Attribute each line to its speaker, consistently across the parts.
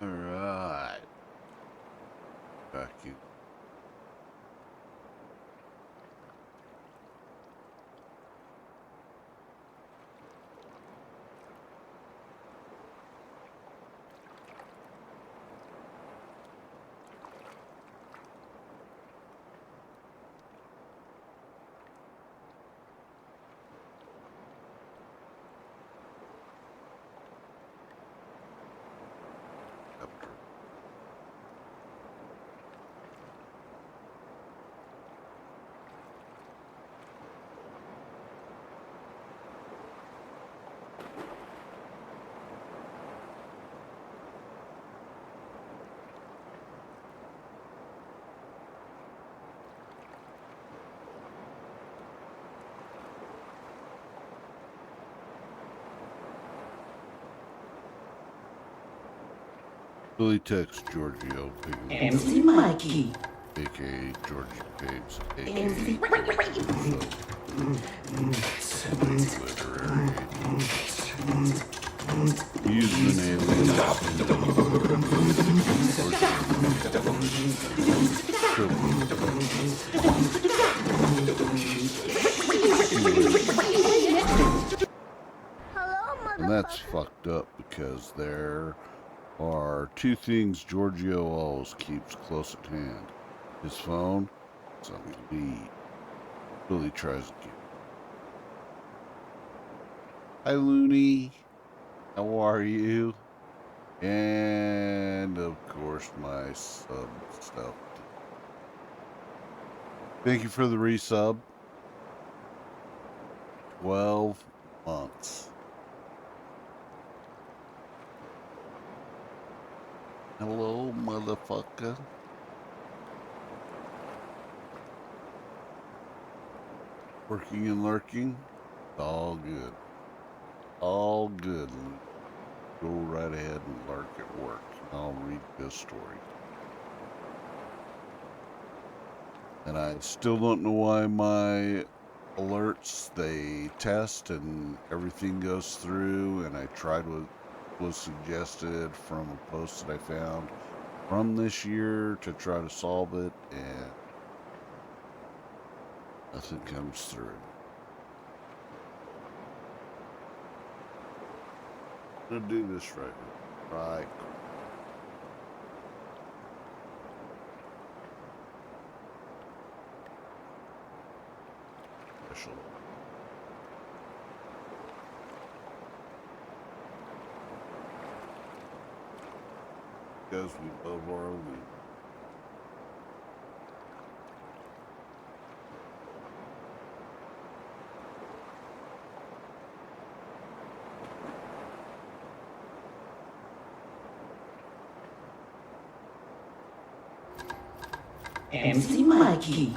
Speaker 1: All right. Back in. Billy Tex Giorgio Pigs,
Speaker 2: MC Mikey.
Speaker 1: aka Georgie Pigs, aka
Speaker 2: MC
Speaker 1: Literary. Using and that's fucked up because there are two things Giorgio always keeps close at hand. His phone, something to eat. Billy tries to get. Hi, Looney. How are you? And of course, my sub stuff. Thank you for the resub. 12 months. Hello, motherfucker. Working and lurking. All good. All good. Go right ahead and lurk at work. I'll read this story. And I still don't know why my alerts, they test and everything goes through, and I tried what was suggested from a post that I found from this year to try to solve it, and nothing comes through. I'm gonna do this right now. Right. Special. Because we love our own.
Speaker 2: MC Mikey.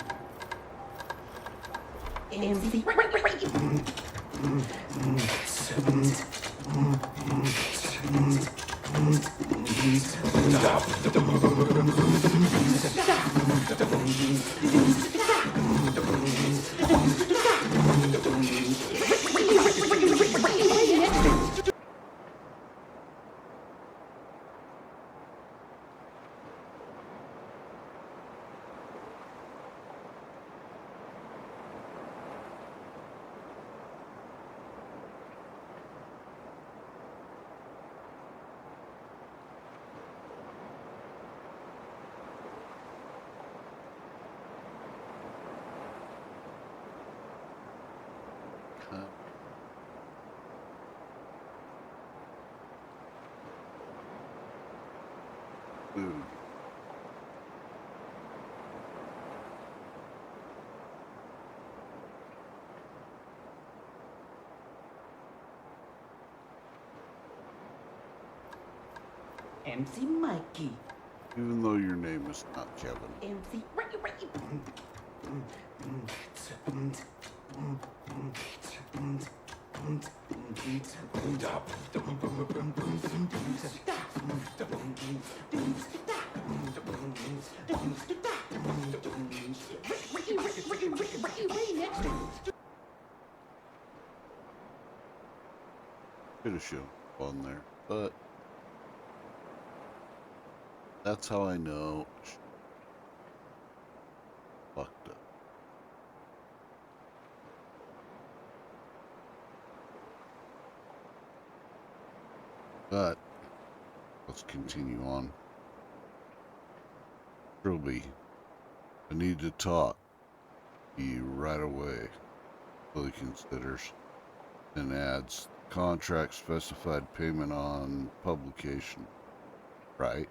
Speaker 2: MC
Speaker 1: Food.
Speaker 2: MC Mikey.
Speaker 1: Even though your name is not Kevin.
Speaker 2: MC
Speaker 1: Could have shown on there, but that's how I know she fucked up. But let's continue on. Trilby, I need to talk to you right away. Billy considers and adds, contract specified payment on publication. Right?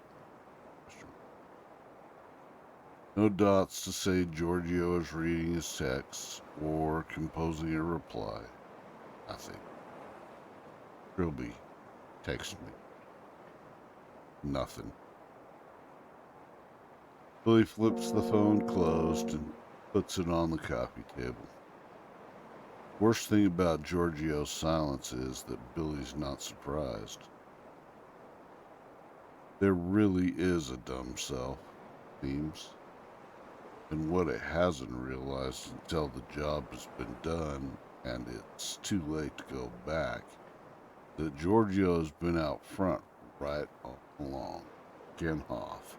Speaker 1: No dots to say Giorgio is reading his text or composing a reply. Nothing. Trilby, text me. Nothing. Billy flips the phone closed and puts it on the coffee table. Worst thing about Giorgio's silence is that Billy's not surprised. There really is a dumb self, seems. And what it hasn't realized until the job has been done and it's too late to go back, that Giorgio's been out front right all along. Ken Hoff.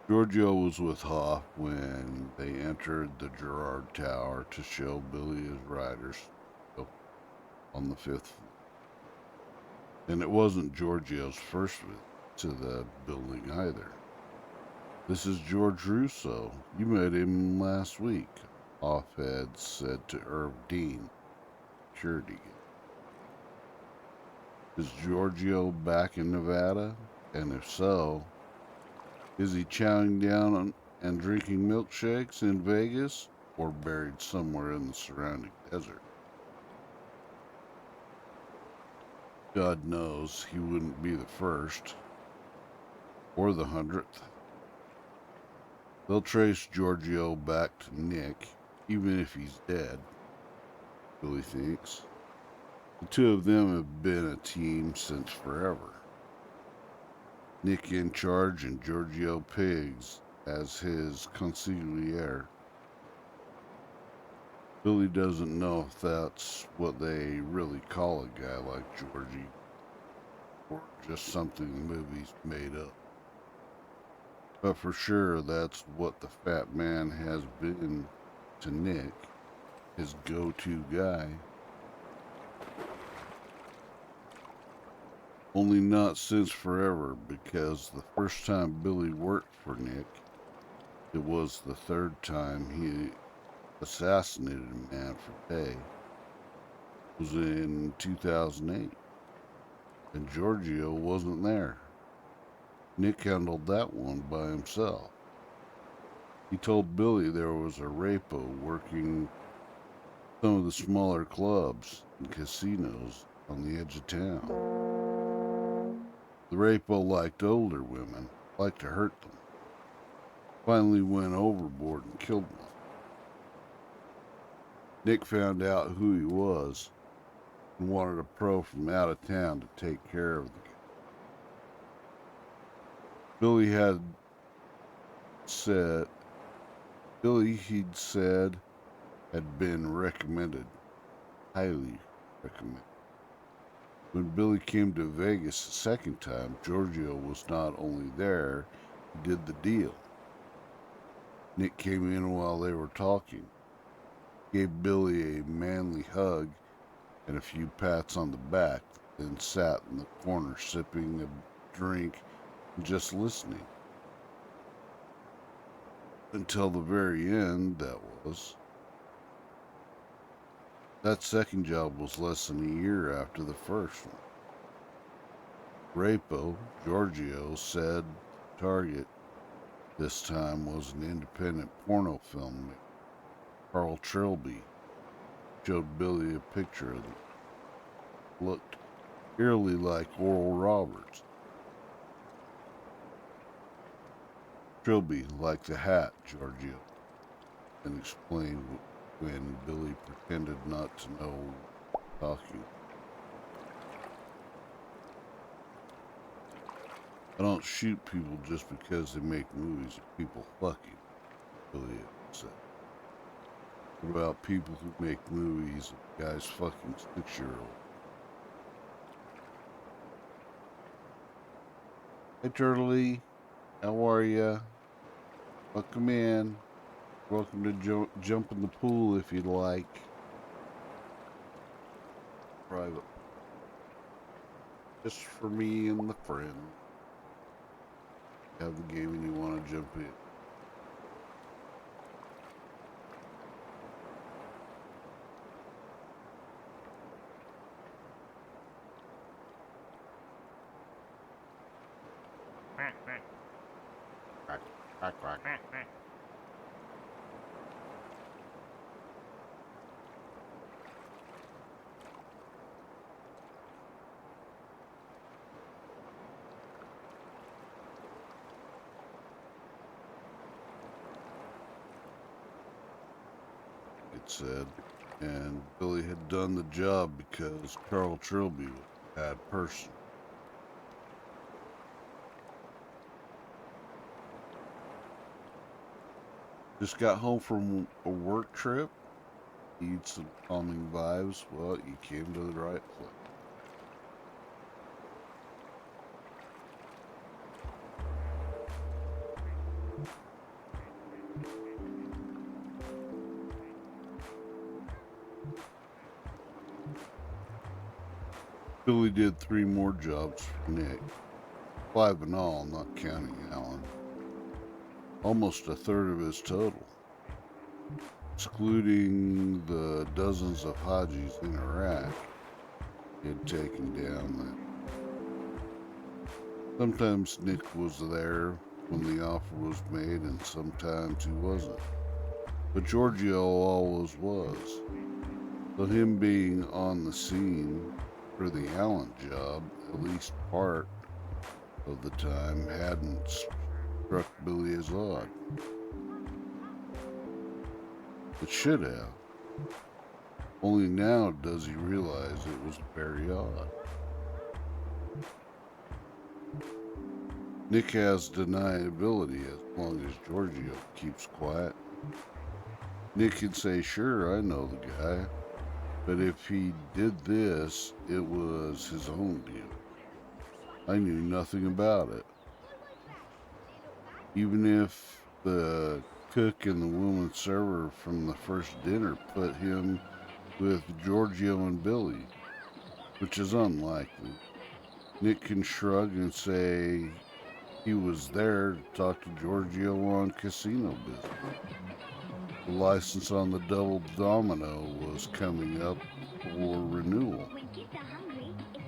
Speaker 1: Giorgio was with Hoff when they entered the Gerard Tower to show Billy his riders on the 5th floor. And it wasn't Giorgio's first visit to the building either. This is George Russo. You met him last week, Hoff had said to Irv Dean, security guard. Is Giorgio back in Nevada? And if so, is he chowing down on and drinking milkshakes in Vegas or buried somewhere in the surrounding desert? God knows he wouldn't be the first or the 100th. They'll trace Giorgio back to Nick, even if he's dead, Billy thinks. The two of them have been a team since forever. Nick in charge and Giorgio Pigs as his consigliere. Billy doesn't know if that's what they really call a guy like Georgie, or just something the movies made up. But for sure, that's what the fat man has been to Nick, his go-to guy. Only not since forever, because the first time Billy worked for Nick, it was the third time he assassinated a man for pay. It was in 2008, and Giorgio wasn't there. Nick handled that one by himself. He told Billy there was a rapo working some of the smaller clubs and casinos on the edge of town. The rapo liked older women, liked to hurt them. Finally went overboard and killed one. Nick found out who he was and wanted a pro from out of town to take care of the guy. He'd said had been recommended, highly recommended. When Billy came to Vegas the second time, Giorgio was not only there, he did the deal. Nick came in while they were talking, gave Billy a manly hug and a few pats on the back, then sat in the corner sipping a drink and just listening. Until the very end, that was. That second job was less than a year after the first one. Rapo, Giorgio, said the target this time was an independent porno filmmaker. Carl Trilby showed Billy a picture of him. Looked eerily like Oral Roberts. Trilby liked the hat, Giorgio, and explained when Billy pretended not to know talking. I don't shoot people just because they make movies of people fucking, Billy said. about people who make movies and guys fucking 6-year-old. Hey, Turtley. How are ya? Welcome in. Welcome to jump in the pool if you'd like. Private. Just for me and the friend. Have the game and you want to jump in. Quack, quack, quack. It said, and Billy had done the job because Carl Trilby was a bad person. Just got home from a work trip. Need some calming vibes. Well, you came to the right place. Billy did 3 more jobs for Nick. 5 in all, not counting Alan. Almost a third of his total. Excluding the dozens of Hajis in Iraq he had taken down then. Sometimes Nick was there when the offer was made and sometimes he wasn't. But Giorgio always was. So him being on the scene for the Allen job, at least part of the time, hadn't struck Billy as odd. It should have. Only now does he realize it was very odd. Nick has deniability as long as Giorgio keeps quiet. Nick can say, sure, I know the guy, but if he did this, it was his own deal. I knew nothing about it. Even if the cook and the woman server from the first dinner put him with Giorgio and Billy, which is unlikely. Nick can shrug and say he was there to talk to Giorgio on casino business. The license on the Double Domino was coming up for renewal.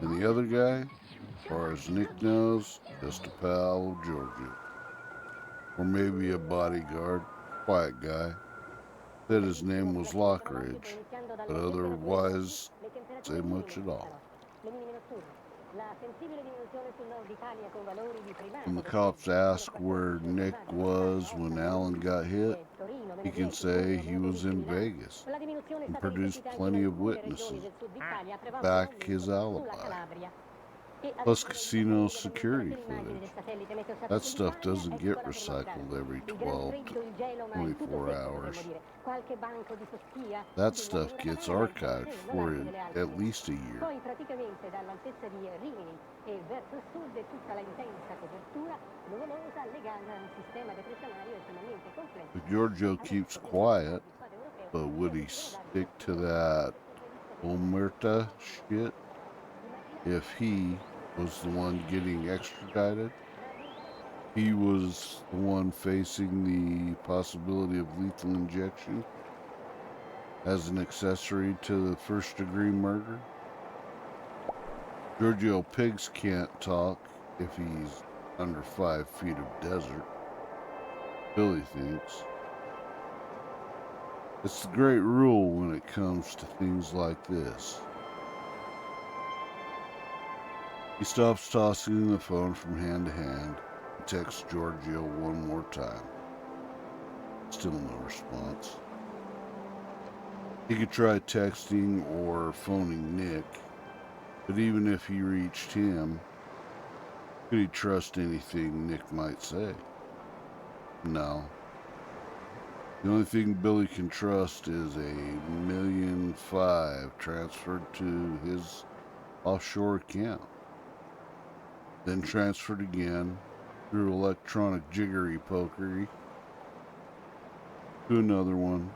Speaker 1: And the other guy, as far as Nick knows, just a pal of Giorgio. Or maybe a bodyguard, quiet guy. Said his name was Lockridge, but otherwise say much at all. When the cops ask where Nick was when Alan got hit, he can say he was in Vegas and produced plenty of witnesses to back his alibi. Plus casino security footage. That stuff doesn't get recycled every 12 to 24 hours. That stuff gets archived for at least a year. If Giorgio keeps quiet, but would he stick to that Omerta shit if he was the one getting extradited? He was the one facing the possibility of lethal injection as an accessory to the first-degree murder. Giorgio Pigs can't talk if he's under 5 feet of desert, Billy thinks. It's the great rule when it comes to things like this. He stops tossing the phone from hand to hand and texts Giorgio one more time. Still no response. He could try texting or phoning Nick, but even if he reached him, could he trust anything Nick might say? No. The only thing Billy can trust is $1,500,000 transferred to his offshore account, then transferred again through electronic jiggery pokery to another one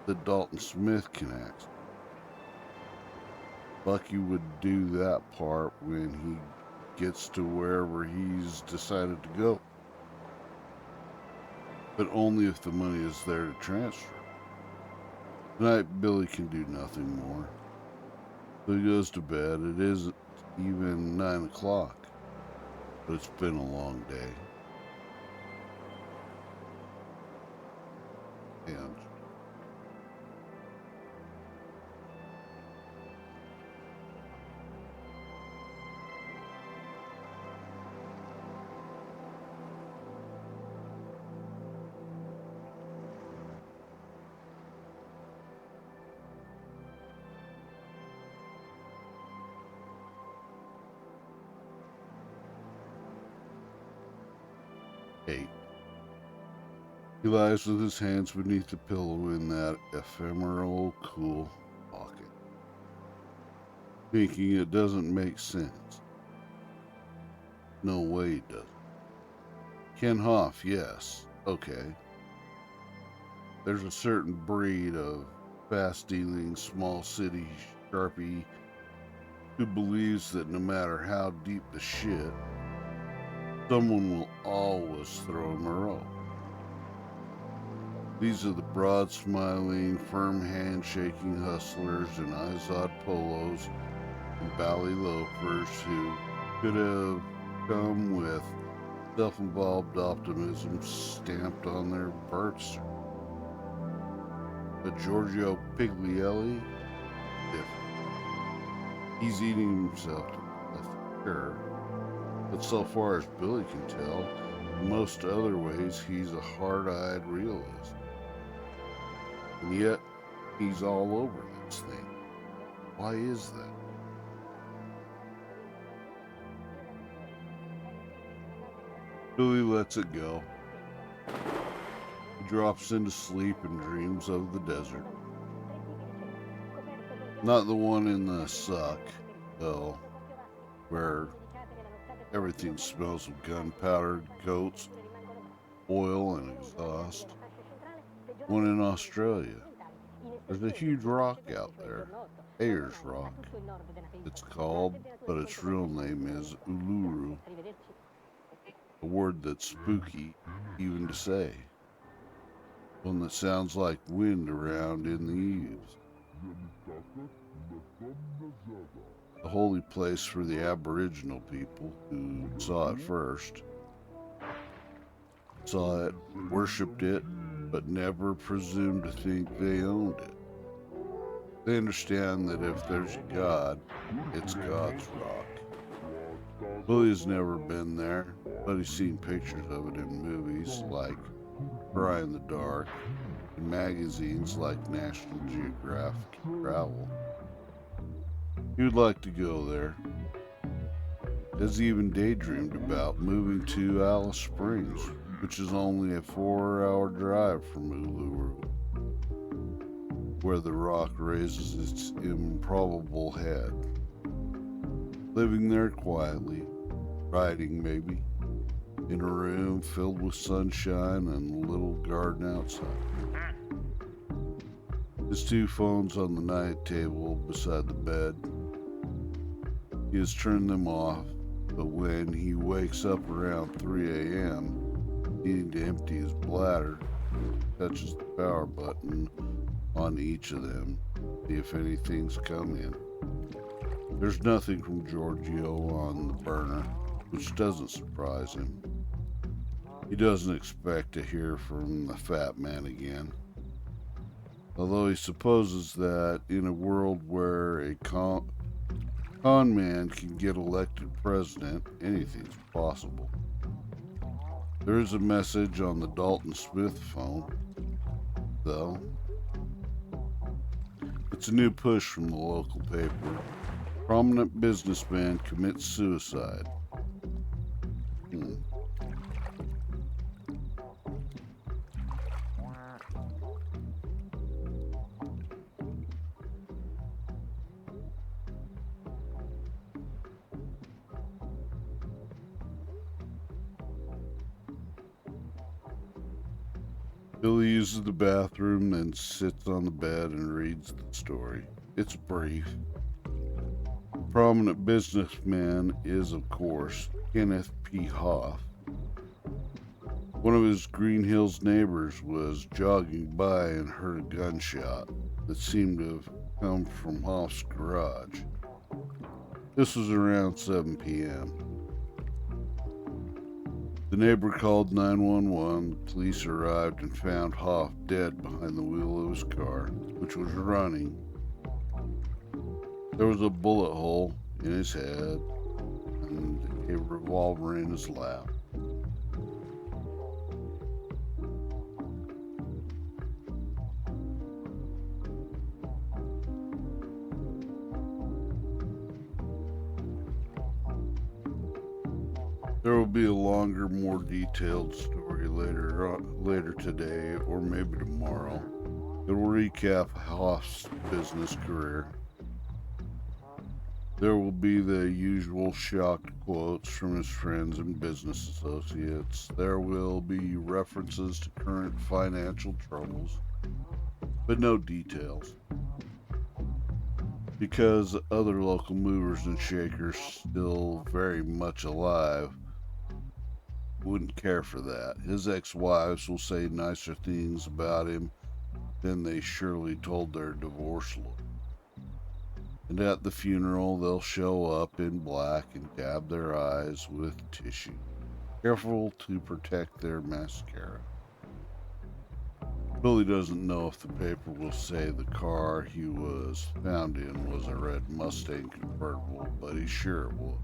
Speaker 1: that Dalton Smith can access. Bucky would do that part when he gets to wherever he's decided to go, but only if the money is there to transfer. Tonight, Billy can do nothing more. So he goes to bed. It isn't even 9 o'clock, but it's been a long day. And eight. He lies with his hands beneath the pillow in that ephemeral, cool pocket, thinking it doesn't make sense. No way it doesn't. Ken Hoff, yes, okay. There's a certain breed of fast-dealing, small-city sharpie who believes that no matter how deep the shit, someone will always throw him a rope. These are the broad-smiling, firm hand-shaking hustlers in Izod polos and bally loafers who could have come with self-involved optimism stamped on their birth certificate. But Giorgio Piglielli, different. He's eating himself to death, sure. But so far as Billy can tell, in most other ways, he's a hard-eyed realist. And yet, he's all over this thing. Why is that? Billy lets it go. He drops into sleep and dreams of the desert. Not the one in the suck, though, where everything smells of gunpowder, goats, oil, and exhaust. One in Australia. There's a huge rock out there, Ayers Rock, it's called, but its real name is Uluru. A word that's spooky even to say. One that sounds like wind around in the eaves. A holy place for the Aboriginal people who saw it first. Saw it, worshipped it, but never presumed to think they owned it. They understand that if there's a God, it's God's rock. Billy's never been there, but he's seen pictures of it in movies like Cry in the Dark, and magazines like National Geographic Travel. He would like to go there. Has even daydreamed about moving to Alice Springs, which is only a 4-hour drive from Uluru, where the rock raises its improbable head. Living there quietly, writing maybe, in a room filled with sunshine and a little garden outside. His 2 phones on the night table beside the bed. He has turned them off, but when he wakes up around 3 a.m., needing to empty his bladder, touches the power button on each of them, see if anything's come in. There's nothing from Giorgio on the burner, which doesn't surprise him. He doesn't expect to hear from the fat man again. Although he supposes that in a world where a con man can get elected president, anything's possible. There is a message on the Dalton Smith phone, though. It's a new push from the local paper. Prominent businessman commits suicide. Billy uses the bathroom, then sits on the bed and reads the story. It's brief. The prominent businessman is, of course, Kenneth P. Hoff. One of his Green Hills neighbors was jogging by and heard a gunshot that seemed to have come from Hoff's garage. This was around 7 p.m. The neighbor called 911. The police arrived and found Hoff dead behind the wheel of his car, which was running. There was a bullet hole in his head and a revolver in his lap. There will be a longer, more detailed story later today, or maybe tomorrow. It will recap Hoff's business career. There will be the usual shocked quotes from his friends and business associates. There will be references to current financial troubles, but no details. Because other local movers and shakers, still very much alive, wouldn't care for that. His ex-wives will say nicer things about him than they surely told their divorce lawyer. And at the funeral, they'll show up in black and dab their eyes with tissue, careful to protect their mascara. Billy doesn't know if the paper will say the car he was found in was a red Mustang convertible, but he's sure it will.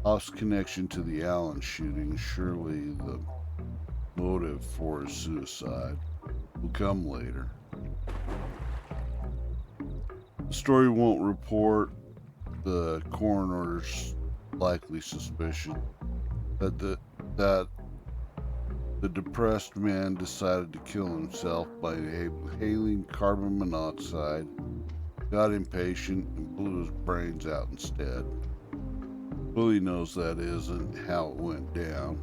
Speaker 1: Hoff's connection to the Allen shooting, surely the motive for his suicide, will come later. The story won't report the coroner's likely suspicion that the depressed man decided to kill himself by inhaling carbon monoxide, got impatient, and blew his brains out instead. Billy knows that isn't how it went down.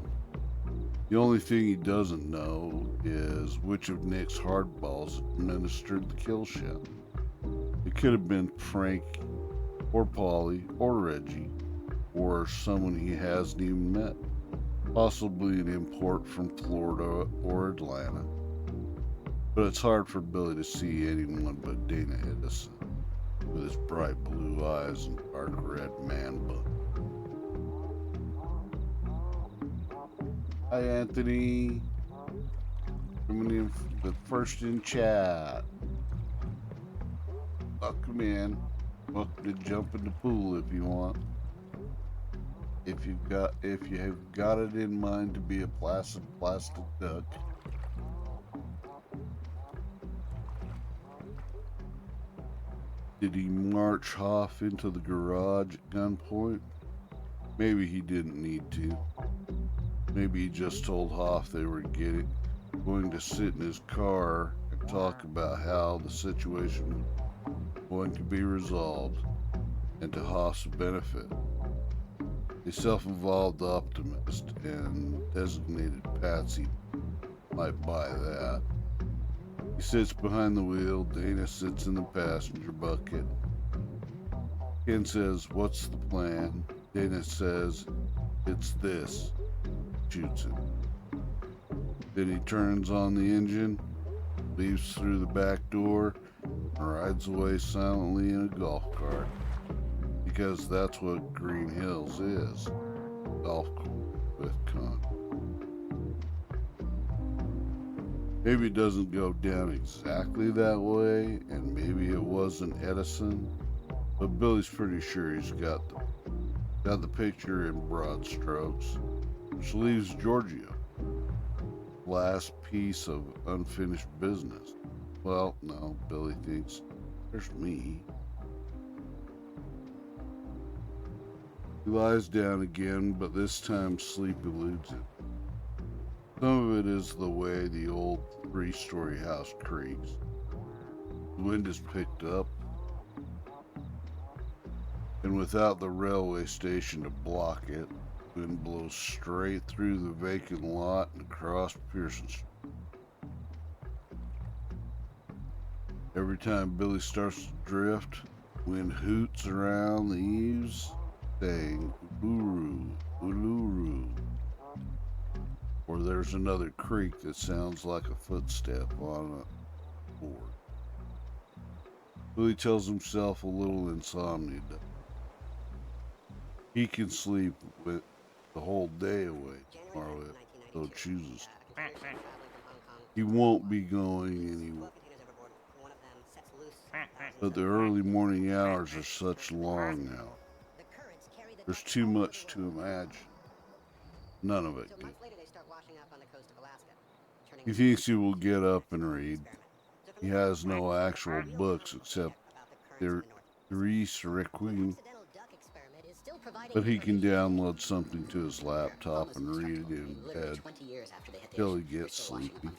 Speaker 1: The only thing he doesn't know is which of Nick's hardballs administered the kill shot. It could have been Frank, or Polly, or Reggie, or someone he hasn't even met. Possibly an import from Florida or Atlanta. But it's hard for Billy to see anyone but Dana Edison, with his bright blue eyes and dark red man bun. Hi, Anthony. Coming in the first in chat. Welcome in. Welcome to jump in the pool if you want. If you have got it in mind to be a placid plastic duck. Did he march Hoff into the garage at gunpoint? Maybe he didn't need to. Maybe he just told Hoff they were going to sit in his car and talk about how the situation was going to be resolved, and to Hoff's benefit. A self-involved optimist and designated patsy might buy that. He sits behind the wheel, Dana sits in the passenger bucket. Ken says, "What's the plan?" Dana says, "It's this." Shoots him. Then he turns on the engine, leaves through the back door, and rides away silently in a golf cart. Because that's what Green Hills is. Golf course with con. Maybe it doesn't go down exactly that way, and maybe it wasn't Edison, but Billy's pretty sure he's got the picture in broad strokes, which leaves Giorgio. Last piece of unfinished business. Well, no, Billy thinks, there's me. He lies down again, but this time sleep eludes him. Some of it is the way the old three-story house creaks. The wind is picked up, and without the railway station to block it, Wind blows straight through the vacant lot and across Pearson Street. Every time Billy starts to drift, wind hoots around the eaves, saying "Uluru, Uluru." Or there's another creak that sounds like a footstep on a board. Billy tells himself a little insomnia. He can sleep with the whole day away tomorrow if so chooses. He won't be going anywhere. But the early morning hours are such long hours. There's too much to imagine. None of it good. He thinks he will get up and read. He has no actual books except the Reese Requiem, but he can download something to his laptop and read it in bed till he gets sleepy.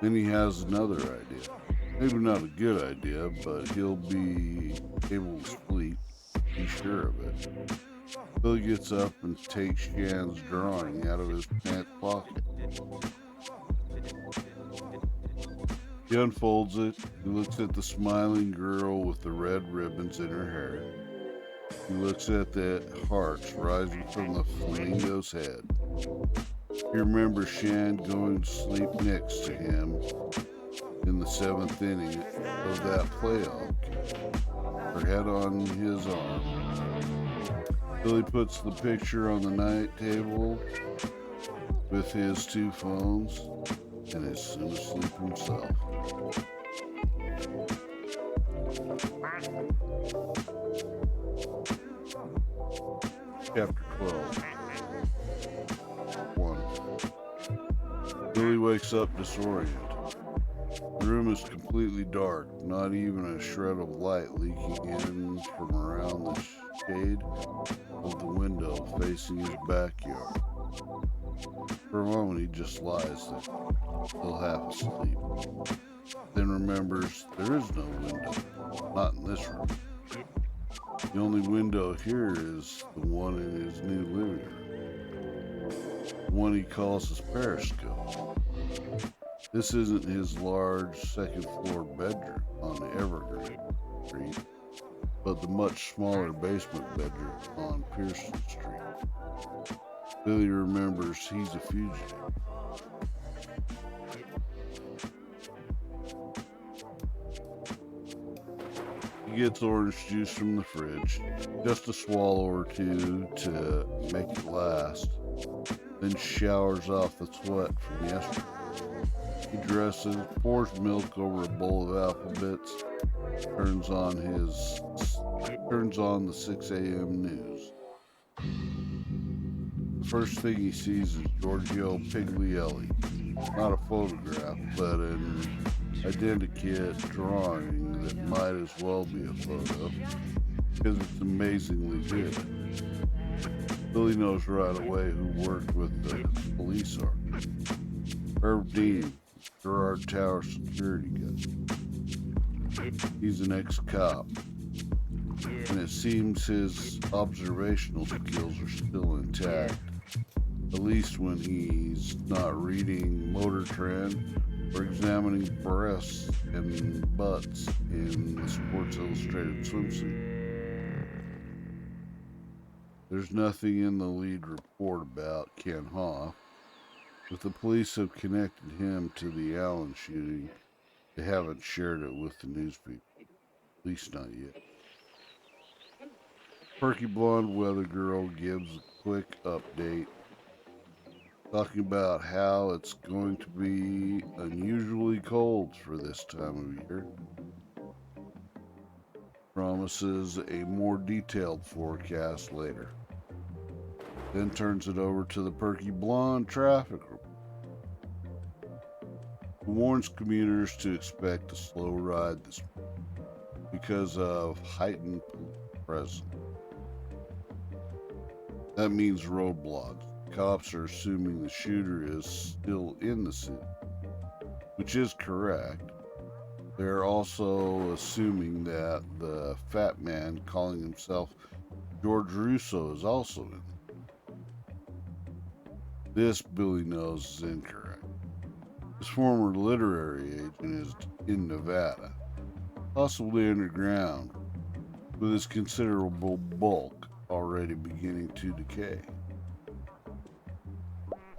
Speaker 1: Then he has another idea. Maybe not a good idea, but he'll be able to sleep. Be sure of it. Billy gets up and takes Shan's drawing out of his pants pocket. He unfolds it. He looks at the smiling girl with the red ribbons in her hair. He looks at the hearts rising from the flamingo's head. He remembers Shan going to sleep next to him in the 7th inning of that playoff game, her head on his arm. Billy puts the picture on the night table with his 2 phones and is soon asleep himself. Chapter 12. 1. Billy wakes up disoriented. The room is completely dark, not even a shred of light leaking in from around the shade of the window facing his backyard. For a moment he just lies there, still half asleep. Then remembers there is no window, not in this room. The only window here is the one in his new living room, the one he calls his periscope. This isn't his large second-floor bedroom on Evergreen Street, but the much smaller basement bedroom on Pearson Street. Billy remembers he's a fugitive. He gets orange juice from the fridge, just a swallow or two to make it last, then showers off the sweat from yesterday. He dresses, pours milk over a bowl of alphabets, turns on the 6 a.m. news. The first thing he sees is Giorgio Piglielli. Not a photograph, but an identikit drawing that might as well be a photo, because it's amazingly good. Billy knows right away who worked with the police sergeant. Herb Dean, Gerard Tower security guy. He's an ex-cop, and it seems his observational skills are still intact, at least when he's not reading Motor Trend or examining breasts and butts in the Sports Illustrated swimsuit. There's nothing in the lead report about Ken Hoff. If the police have connected him to the Allen shooting, they haven't shared it with the news people. At least not yet. Perky blonde weather girl gives a quick update, talking about how it's going to be unusually cold for this time of year. Promises a more detailed forecast later. Then turns it over to the perky blonde traffic report. He warns commuters to expect a slow ride this morning because of heightened presence. That means roadblocks. Cops are assuming the shooter is still in the city, which is correct. They're also assuming that the fat man calling himself George Russo is also in it. This Billy knows is incorrect. His former literary agent is in Nevada, possibly underground, with his considerable bulk already beginning to decay.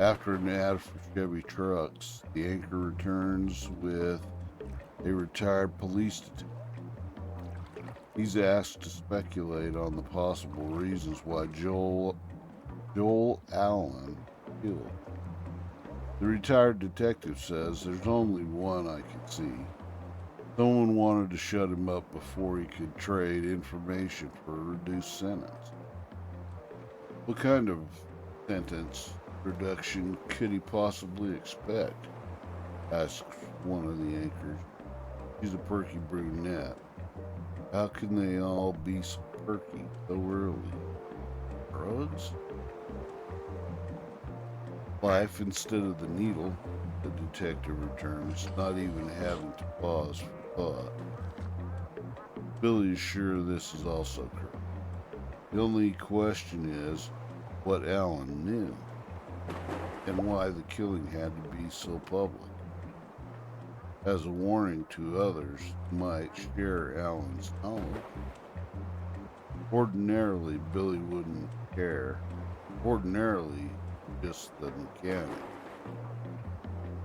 Speaker 1: After an ad for Chevy trucks, the anchor returns with a retired police detective. He's asked to speculate on the possible reasons why Joel Allen killed. The retired detective says there's only one I can see. Someone wanted to shut him up before he could trade information for a reduced sentence. What kind of sentence reduction could he possibly expect? Asks one of the anchors. She's a perky brunette. How can they all be so perky so early? Drugs? Life instead of the needle, the detective returns, not even having to pause for thought. Billy is sure this is also correct. The only question is what Allen knew and why the killing had to be so public. As a warning to others who might share Allen's knowledge. Ordinarily, Billy wouldn't care. Ordinarily, just the mechanic.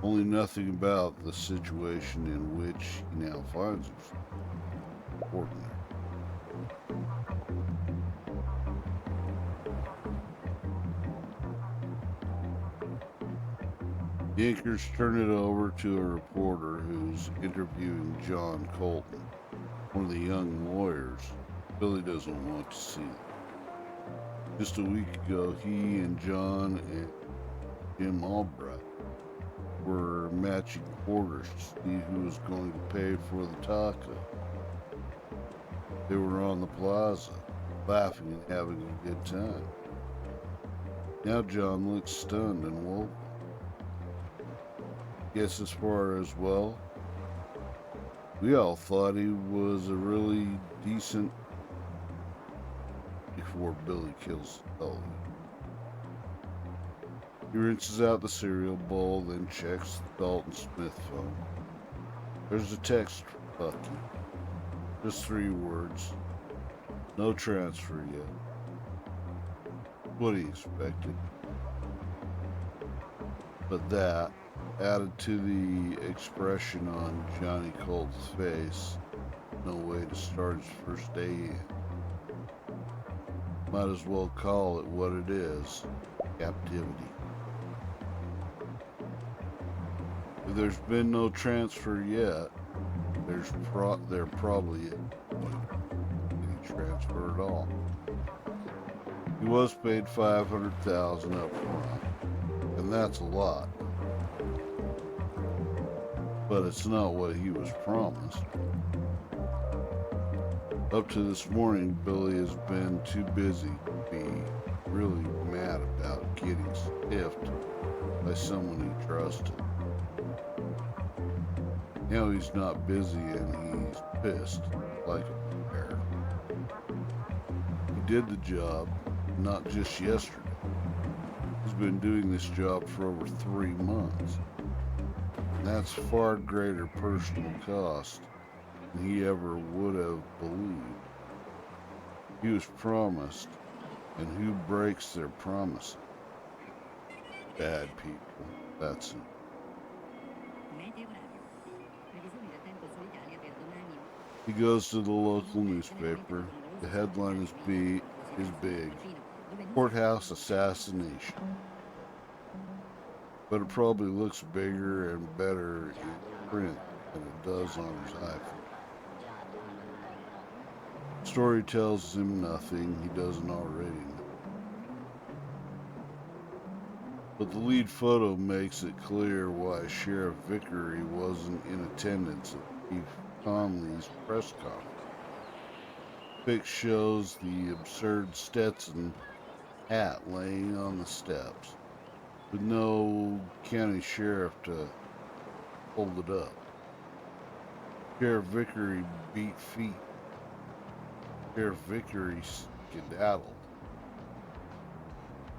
Speaker 1: Only nothing about the situation in which he now finds himself. Ordinary. The anchors turn it over to a reporter who's interviewing John Colton, one of the young lawyers Billy doesn't want to see. Just a week ago, he and John and Jim Albright were matching quarters to see who was going to pay for the taco. They were on the plaza, laughing and having a good time. Now John looks stunned and woeful. Guess as far as, well, we all thought he was a really decent before Billy kills Sully. He rinses out the cereal bowl, then checks the Dalton Smith phone. There's a text for Bucky. Just 3 words. No transfer yet. What he expected. But that, added to the expression on Johnny Colt's face, no way to start his first day in. Might as well call it what it is, captivity. If there's been no transfer yet, there probably isn't any transfer at all. He was paid $500,000 up front, and that's a lot. But it's not what he was promised. Up to this morning, Billy has been too busy to be really mad about getting stiffed by someone he trusted. Now he's not busy and he's pissed like a bear. He did the job, not just yesterday. He's been doing this job for over 3 months. And that's far greater personal cost than he ever would have believed. He was promised, and who breaks their promises? Bad people, that's it. He goes to the local newspaper. The headline is big. Courthouse assassination. But it probably looks bigger and better in print than it does on his iPhone. Story tells him nothing he doesn't already know. But the lead photo makes it clear why Sheriff Vickery wasn't in attendance at Chief Conley's press conference. The pic shows the absurd Stetson hat laying on the steps, with no county sheriff to hold it up. Sheriff Vickery beat feet. Sheriff Vickery skedaddled.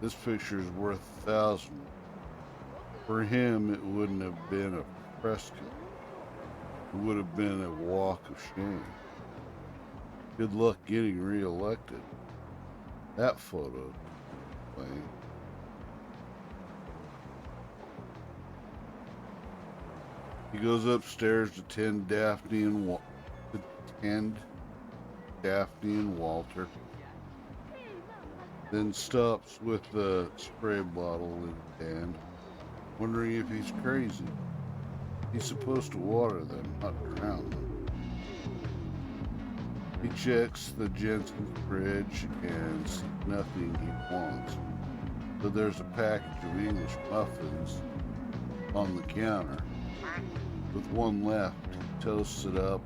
Speaker 1: This picture's worth 1,000. For him, it wouldn't have been a fresco. It would have been a walk of shame. Good luck getting reelected. That photo, Wayne. He goes upstairs to tend Daphne and Walter, then stops with the spray bottle in his hand, wondering if he's crazy. He's supposed to water them, not drown them. He checks the Jensen's fridge and sees nothing he wants, but there's a package of English muffins on the counter. With one left, he toasts it up,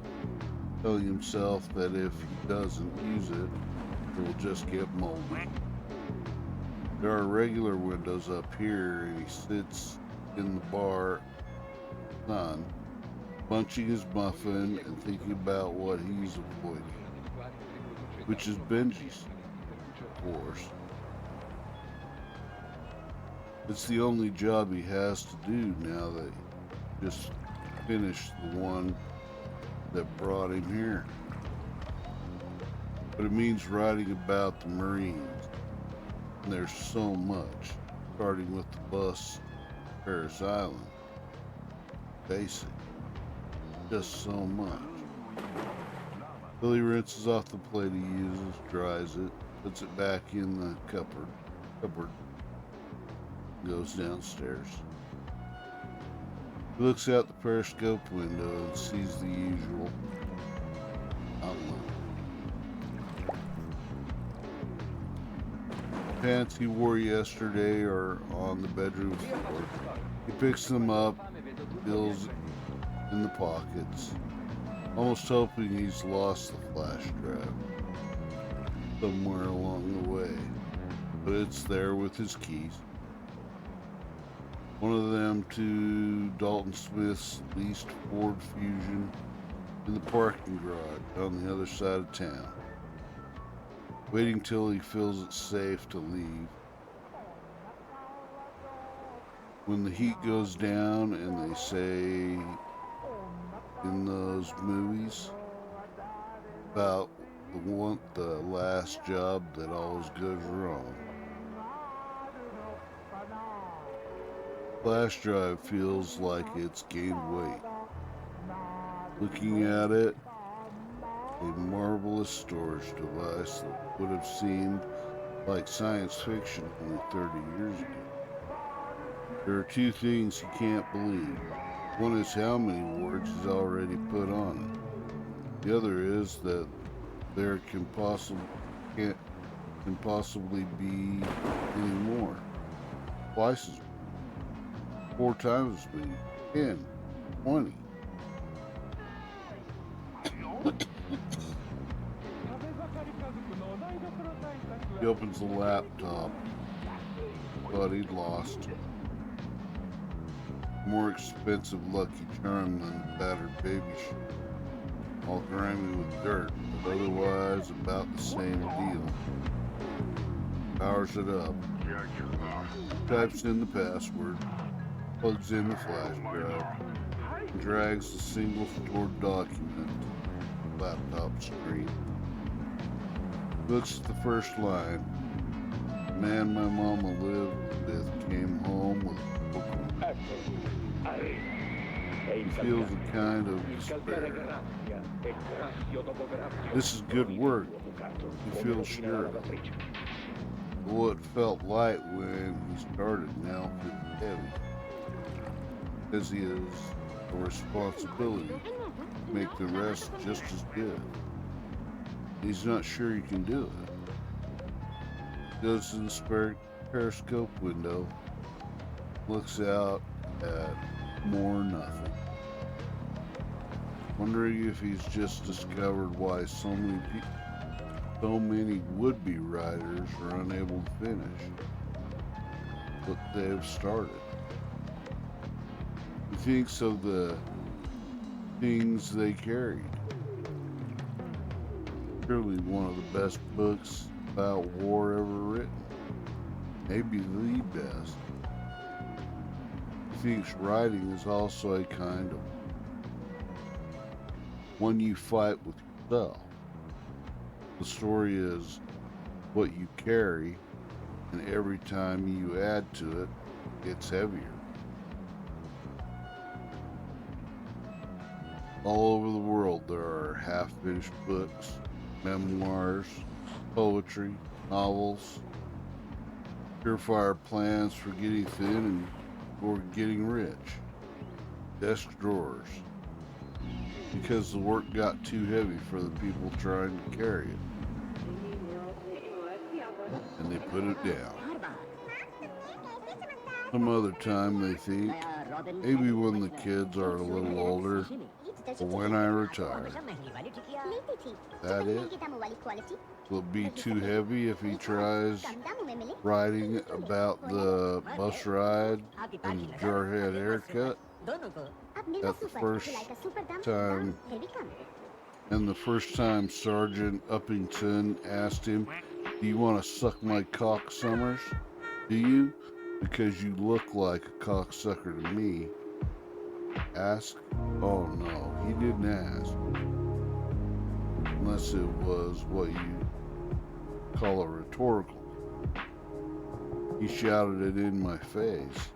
Speaker 1: telling himself that if he doesn't use it, it will just get moldy. There are regular windows up here, and he sits in the bar sun, munching his muffin and thinking about what he's avoiding, which is Benji's, of course. It's the only job he has to do now that he just finished the one that brought him here. But it means writing about the Marines, and there's so much, starting with the bus to Paris Island. Basic. Just so much. Billy rinses off the plate he uses, dries it, puts it back in the cupboard, goes downstairs. He looks out the periscope window and sees the usual outline. The pants he wore yesterday are on the bedroom floor. He picks them up, feels in the pockets, almost hoping he's lost the flash drive somewhere along the way, but it's there with his keys. One of them to Dalton Smith's leased Ford Fusion in the parking garage on the other side of town, waiting till he feels it safe to leave. When the heat goes down and they say in those movies about the last job that always goes wrong. Flash drive feels like it's gained weight. Looking at it, a marvelous storage device that would have seemed like science fiction only 30 years ago. There are two things he can't believe. One is how many words he's already put on it. The other is that there can possibly be any more. Twice as many. 4 times as many. 10, 20. He opens the laptop. Thought he'd lost. More expensive Lucky Charm than the battered baby shoe. All grimy with dirt, but otherwise about the same deal. Powers it up. Types in the password. Plugs in the flash drive. And drags the single stored document to the laptop screen. Looks at the first line. The man my mama lived with came home with a broken. He feels a kind of despair. This is good work, he feels sure. Though it felt light when he started, now feels heavy. As he has a responsibility to make the rest just as good. He's not sure he can do it. He goes to the periscope window, looks out at more nothing, wondering if he's just discovered why so many would-be writers are unable to finish what they've started. He thinks of the things they carried. Surely one of the best books about war ever written. maybe the best. He thinks writing is also a kind of one you fight with yourself. The story is what you carry, and every time you add to it, it gets heavier. All over the world, there are half-finished books, memoirs, poetry, novels, surefire plans for getting thin and for getting rich, desk drawers, because the work got too heavy for the people trying to carry it, and they put it down. Some other time they think, maybe when the kids are a little older, or when I retire. That it? Will it be too heavy if he tries writing about the bus ride and the jarhead haircut at the first time? And the first time Sergeant Uppington asked him, "Do you want to suck my cock, Summers? Do you? Because you look like a cocksucker to me." Ask? Oh no, he didn't ask. Unless it was what you call a rhetorical. He shouted it in my face,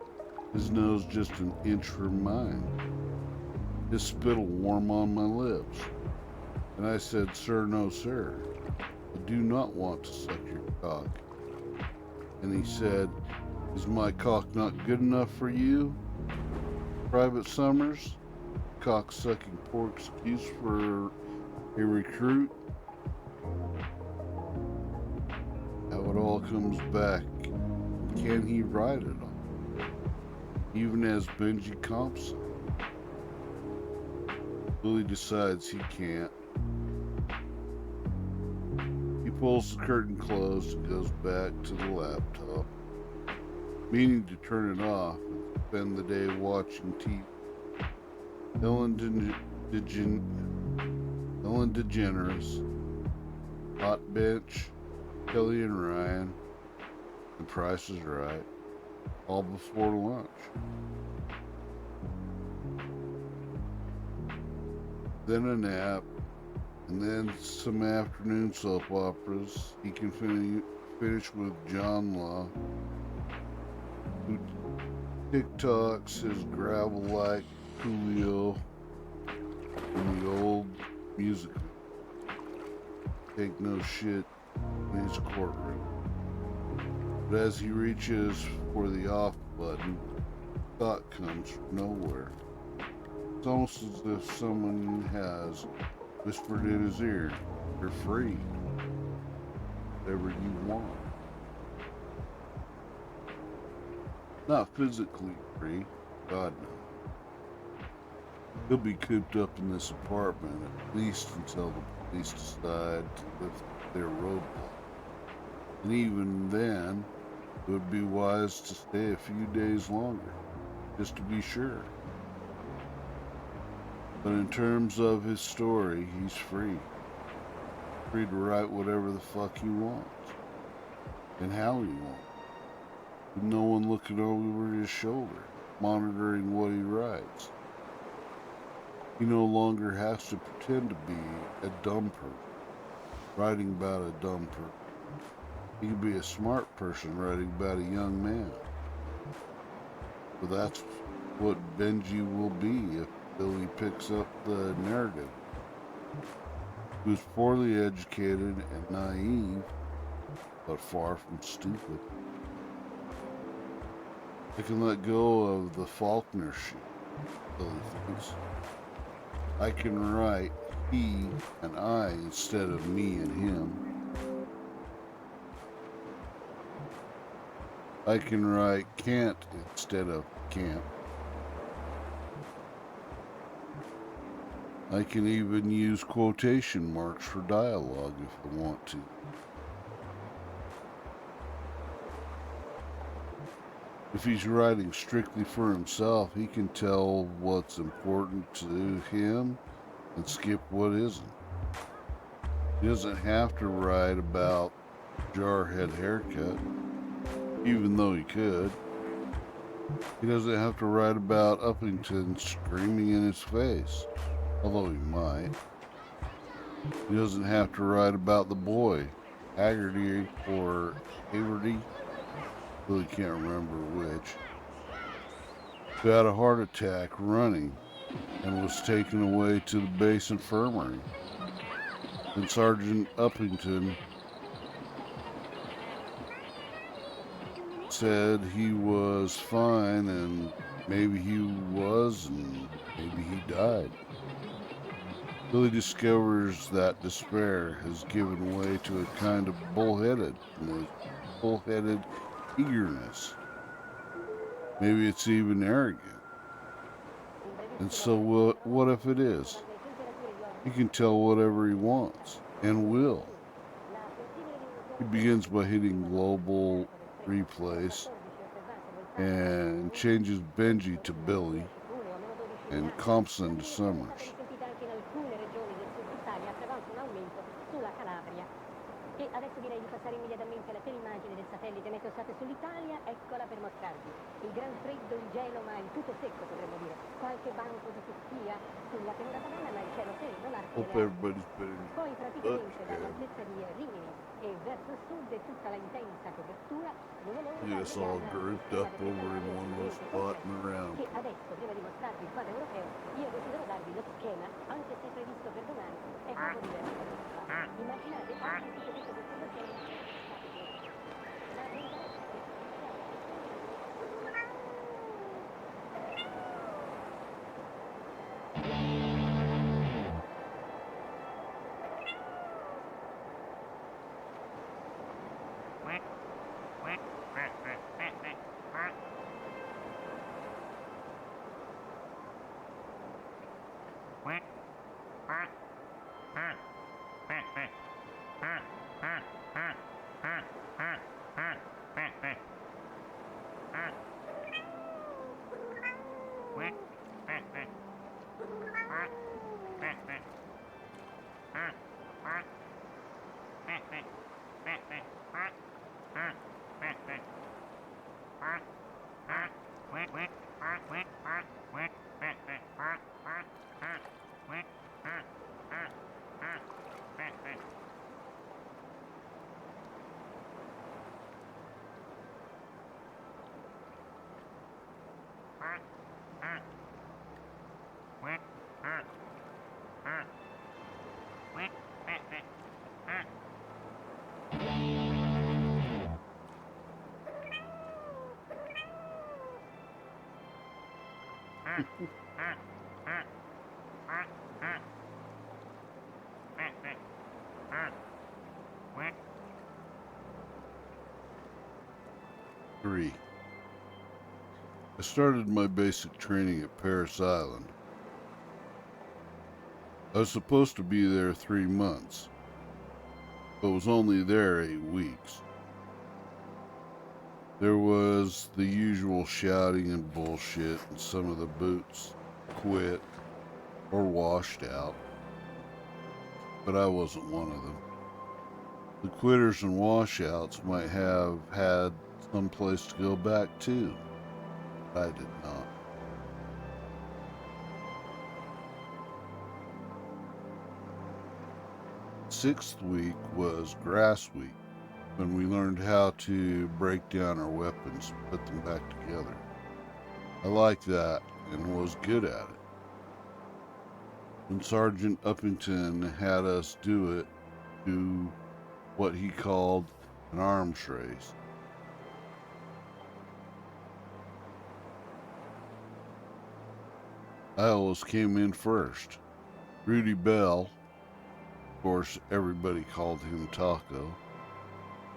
Speaker 1: his nose just an inch from mine, his spittle warm on my lips. And I said, "Sir, no, sir. I do not want to suck your cock." And he said, "Is my cock not good enough for you, Private Summers?" Cock-sucking poor excuse for a recruit. How it all comes back. Can he ride it all? Even as Benji Compson. Billy decides he can't. He pulls the curtain closed and goes back to the laptop, meaning to turn it off and spend the day watching TV. Ellen DeGeneres, Hot Bench, Kelly and Ryan, The Price is Right, all before lunch. Then a nap, and then some afternoon soap operas. He can finish with John Law, who TikToks his gravel-like Coolio in the old musical. Take no shit in his courtroom. But as he reaches for the off button, thought comes from nowhere. It's almost as if someone has whispered in his ear, "You're free. Whatever you want." Not physically free, God no. He'll be cooped up in this apartment at least until the police decide to lift their roadblock. And even then, it would be wise to stay a few days longer, just to be sure. But in terms of his story, he's free. Free to write whatever the fuck he wants. And how he wants. With no one looking over his shoulder, monitoring what he writes. He no longer has to pretend to be a dumb person, writing about a dumb person. He can be a smart person writing about a young man. But that's what Benji will be if Billy picks up the narrative. He was poorly educated and naive, but far from stupid. I can let go of the Faulkner shit, Billy thinks. I can write he and I instead of me and him. I can write can't instead of can't. I can even use quotation marks for dialogue if I want to. If he's writing strictly for himself, he can tell what's important to him and skip what isn't. He doesn't have to write about jarhead haircut. even though he could. He doesn't have to write about Uppington screaming in his face, although he might. He doesn't have to write about the boy, Haggerty or Haverty, really can't remember which, who had a heart attack running and was taken away to the base infirmary. And Sergeant Uppington said he was fine, and maybe he was, and maybe he died. Billy discovers that despair has given way to a kind of bullheaded eagerness. Maybe it's even arrogant. And so what if it is? He can tell whatever he wants, and will. He begins by hitting global replays and changes Benji to Billy and Compson to Summers.
Speaker 3: E adesso direi di passare immediatamente alla teleimmagine del satellite Meteosat sull'Italia, eccola per mostrarvi. Il gran freddo, il gelo, ma il tutto secco potremmo dire. Qualche banco di seppia sulla pianura padana, ma il cielo sereno, l'arte
Speaker 1: Hope
Speaker 3: delle
Speaker 1: everybody's been
Speaker 3: poi praticamente dall'altezza di Rimini e verso sud è tutta la intensa copertura nuvolosa.
Speaker 1: Get us all grouped up over in one little spot and around.
Speaker 3: Che adesso, prima di mostrarvi il quadro europeo, io desidero darvi lo schema, anche se previsto per domani, è poco diverso. Immaginate anche tutte queste osservazioni.
Speaker 1: Three. I started my basic training at Paris Island. I was supposed to be there 3 months, but was only there 8 weeks. There was the usual shouting and bullshit, and some of the boots quit or washed out, but I wasn't one of them. The quitters and washouts might have had some place to go back to. I did not. Sixth week was grass week, when we learned how to break down our weapons and put them back together. I liked that and was good at it. When Sergeant Uppington had us do what he called an arms race. I always came in first. Rudy Bell, of course everybody called him Taco,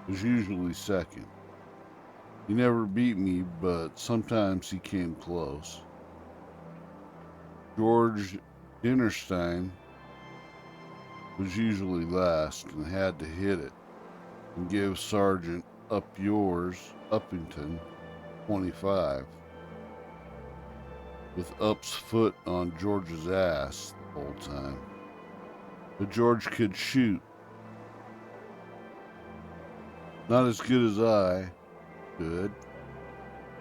Speaker 1: was usually second. He never beat me, but sometimes he came close. George Dinnerstein was usually last and had to hit it and give Sergeant Uppington 25. With Up's foot on George's ass the whole time. But George could shoot. Not as good as I, good.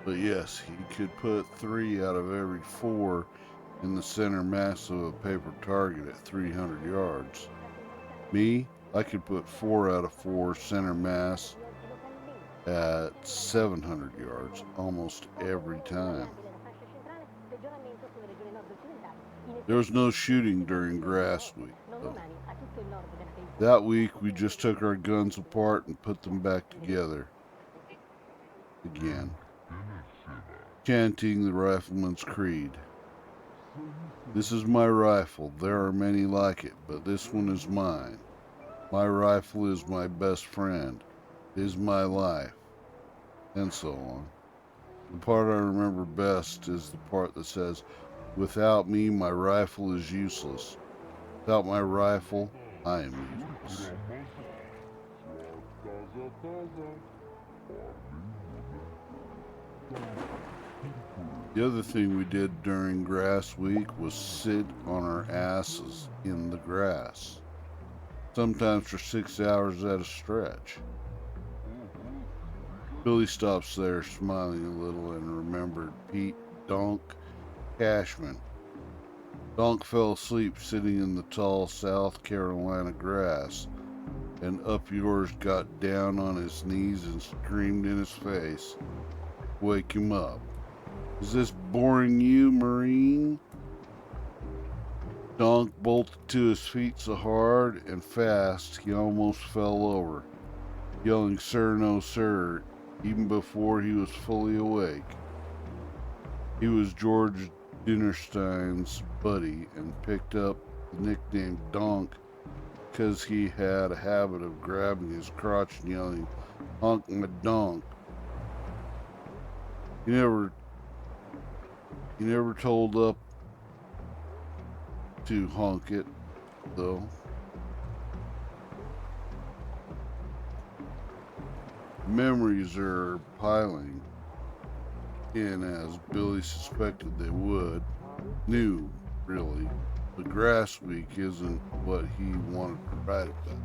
Speaker 1: But yes, he could put 3 out of every 4 in the center mass of a paper target at 300 yards. Me, I could put 4 out of 4 center mass at 700 yards almost every time. There was no shooting during grass week, though. That week, we just took our guns apart and put them back together again, chanting the Rifleman's Creed. This is my rifle. There are many like it, but this one is mine. My rifle is my best friend. It is my life. And so on. The part I remember best is the part that says, "Without me, my rifle is useless. Without my rifle, I am useless." The other thing we did during grass week was sit on our asses in the grass, sometimes for 6 hours at a stretch. Billy stops there, smiling a little, and remembered Pete Donk Cashman. Donk fell asleep sitting in the tall South Carolina grass, and Up Yours got down on his knees and screamed in his face, "Wake him up. Is this boring you, Marine?" Donk bolted to his feet so hard and fast he almost fell over, yelling, "Sir, no, sir," even before he was fully awake. He was George Dinnerstein's buddy and picked up the nickname Donk because he had a habit of grabbing his crotch and yelling, "Honk my donk." He never told Up to honk it, though. Memories are piling in as Billy suspected they would. Knew, really. But grass week isn't what he wanted to write about.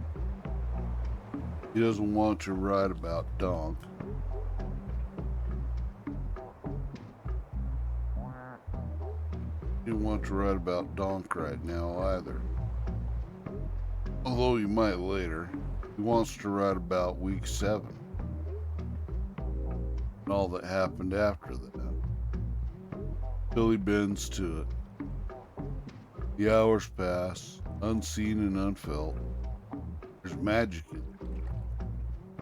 Speaker 1: He doesn't want to write about Donk. He didn't want to write about Donk right now either. Although he might later. He wants to write about week 7 and all that happened after that. Billy bends to it. The hours pass, unseen and unfelt. There's magic in it.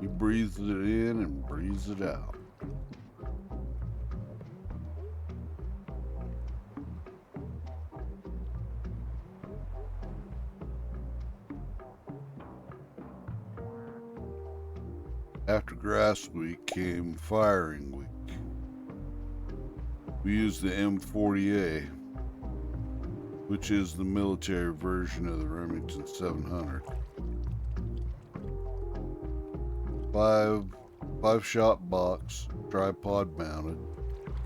Speaker 1: He breathes it in and breathes it out. After grass week came firing week. We used the M40A, which is the military version of the Remington 700. Five shot box, tripod mounted,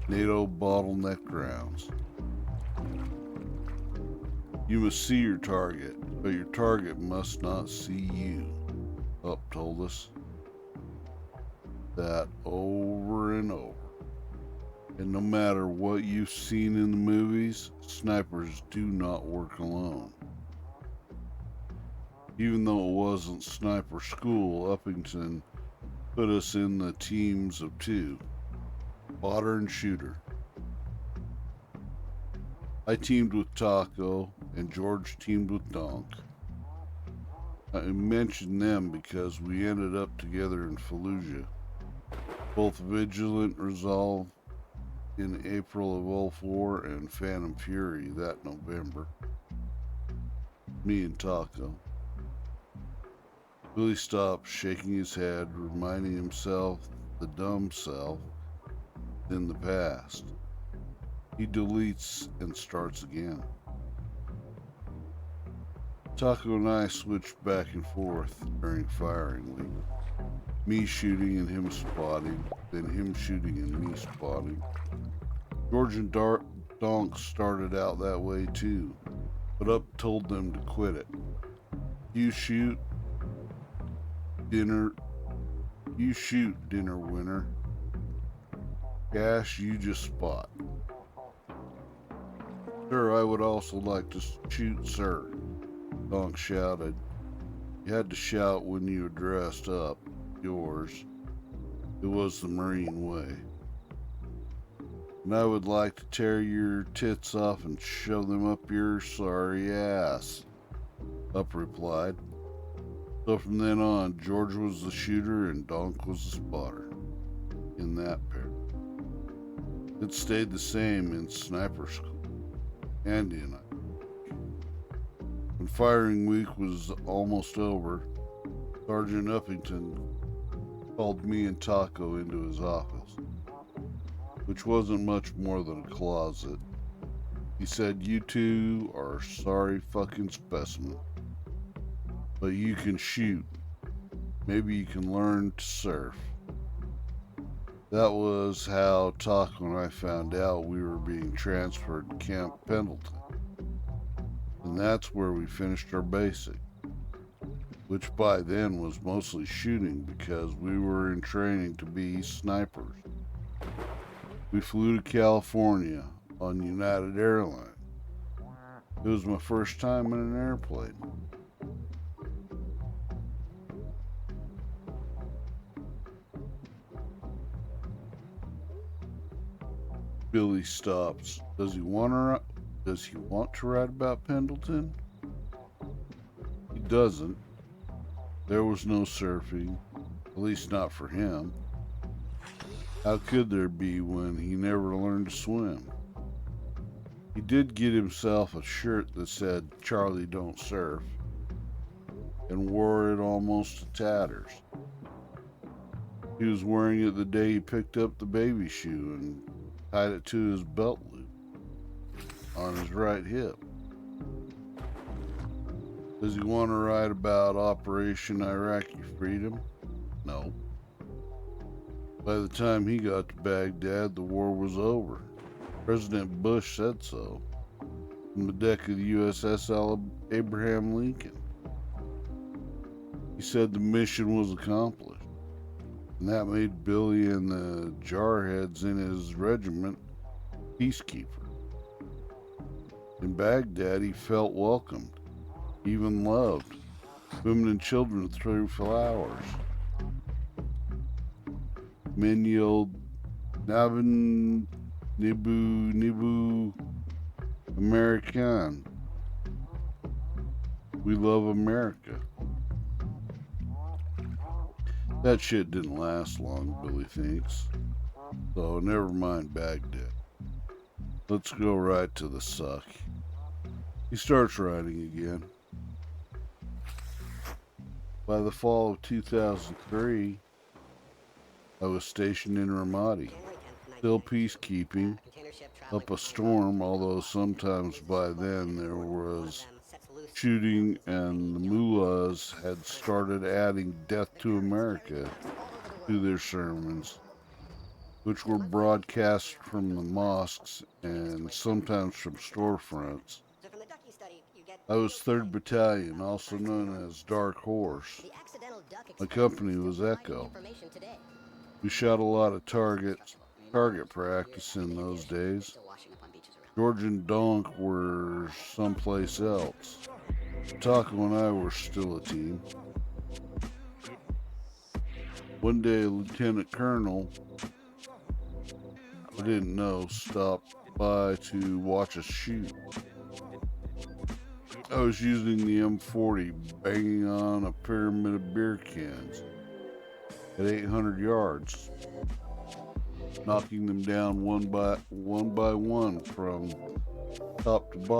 Speaker 1: NATO bottleneck rounds. You must see your target, but your target must not see you, Up told us that over and over. And no matter what you've seen in the movies, snipers do not work alone. Even though it wasn't sniper school, Uppington put us in the teams of 2, spotter and shooter. I teamed with Taco and George teamed with Donk. I mentioned them because we ended up together in Fallujah. Both Vigilant Resolve in April of 04 and Phantom Fury that November. Me and Taco. Billy stopped, shaking his head, reminding himself the dumb self in the past. He deletes and starts again. Taco and I switched back and forth during firing week. Me shooting and him spotting, then him shooting and me spotting. George and Donk started out that way too, but Up told them to quit it. You shoot, dinner winner. Cash, you just spot. Sir, I would also like to shoot, sir, Donk shouted. You had to shout when you were dressed up. Yours. It was the Marine way. And I would like to tear your tits off and shove them up your sorry ass, Up replied. So from then on, George was the shooter and Donk was the spotter in that pair. It stayed the same in sniper school. Andy and I. When firing week was almost over, Sergeant Uppington called me and Taco into his office, which wasn't much more than a closet. He said, "You two are sorry fucking specimen, but you can shoot. Maybe you can learn to surf." That was how Taco and I found out we were being transferred to Camp Pendleton. And that's where we finished our basic, which by then was mostly shooting because we were in training to be snipers. We flew to California on United Airlines. It was my first time in an airplane. Billy stops. Does he want to write about Pendleton? He doesn't. There was no surfing, at least not for him. How could there be when he never learned to swim? He did get himself a shirt that said, "Charlie don't surf," and wore it almost to tatters. He was wearing it the day he picked up the baby shoe and tied it to his belt loop on his right hip. Does he want to write about Operation Iraqi Freedom? No. By the time he got to Baghdad, the war was over. President Bush said so from the deck of the USS Abraham Lincoln. He said the mission was accomplished, and that made Billy and the jarheads in his regiment peacekeepers. In Baghdad, he felt welcomed, even loved. Women and children threw flowers. Men yelled, "Nabin, Nibu, Nibu, American. We love America." That shit didn't last long, Billy thinks. So never mind Baghdad. Let's go right to the suck. He starts writing again. By the fall of 2003, I was stationed in Ramadi, still peacekeeping, up a storm, although sometimes by then there was shooting and the mullahs had started adding "Death to America" to their sermons, which were broadcast from the mosques and sometimes from storefronts. I was 3rd Battalion, also known as Dark Horse. My company was Echo. We shot a lot of target practice in those days. George and Donk were someplace else. Taco and I were still a team. One day, a lieutenant colonel I didn't know stopped by to watch us shoot. I was using the M40, banging on a pyramid of beer cans at 800 yards, knocking them down one by one from top to bottom.